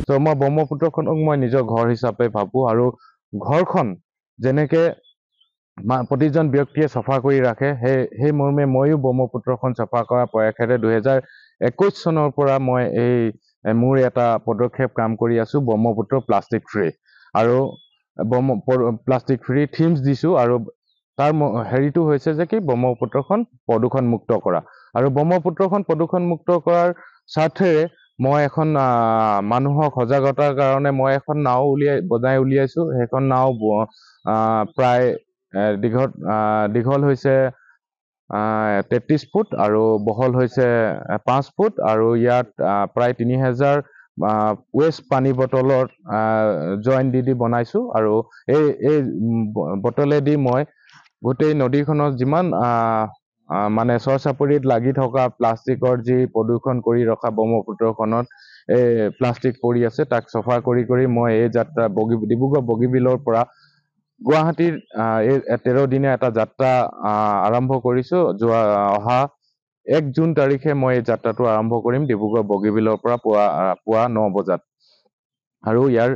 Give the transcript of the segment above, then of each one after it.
So মই ব্ৰহ্মপুত্ৰখনক মই নিজৰ ঘৰ হিচাপে ভাবো আৰু ঘৰখন যেনেকে প্ৰতিজন ব্যক্তিয়ে চাফা কৰি ৰাখে সেই মৰ্মে ময়ো ব্ৰহ্মপুত্ৰখন চাফা কৰা প্ৰয়াসেৰে 2021 চনৰ পৰা মই মোৰ এটা পদক্ষেপ কাম কৰি আছো ব্ৰহ্মপুত্ৰ প্লাষ্টিক ফ্ৰী আৰু প্লাষ্টিক ফ্ৰী থিমছ দিছো আৰু তাৰ হেৰিটো হৈছে যে কি ব্ৰহ্মপুত্ৰখন প্ৰদূষণ মুক্ত কৰা আৰু ব্ৰহ্মপুত্ৰখন প্ৰদূষণ মুক্ত কৰাৰ স্বাৰ্থেৰে মই এখন মানুহক সজাগতাৰ কাৰণে মই এখন নাও বনাই উলিয়াইছো সেইখন নাও প্ৰায় দীঘল হৈছে 33 ফুট আৰু বহল হৈছে 5 ফুট আৰু ইয়াত প্ৰায় 3000 ৱেষ্ট পানী বটলৰ জইন দি বনাইছো আৰু এই বটলেদি মই গোটেই নদীখনত যিমান মানে চৰচাপৰিত লাগি থকা প্লাষ্টিকৰ যি প্ৰদূষণ কৰি ৰখা ব্ৰহ্মপুত্ৰখনত প্লাষ্টিক পৰি আছে তাক চফা কৰি মই এই যাত্ৰা ডিব্ৰুগড় বগীবিলৰ পৰা গুৱাহাটীৰ 13 দিনীয়া এটা যাত্ৰা আৰম্ভ কৰিছো অহা 1 জুন তাৰিখে মই এই যাত্ৰাটো আৰম্ভ কৰিম ডিব্ৰুগড় বগীবিলৰ পৰা পুৱা 9 বজাত আৰু ইয়াৰ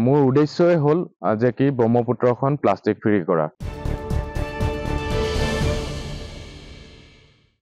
মোৰ উদ্দেশ্যই হ'ল যে কি ব্ৰহ্মপুত্ৰখন প্লাষ্টিক ফ্ৰী কৰা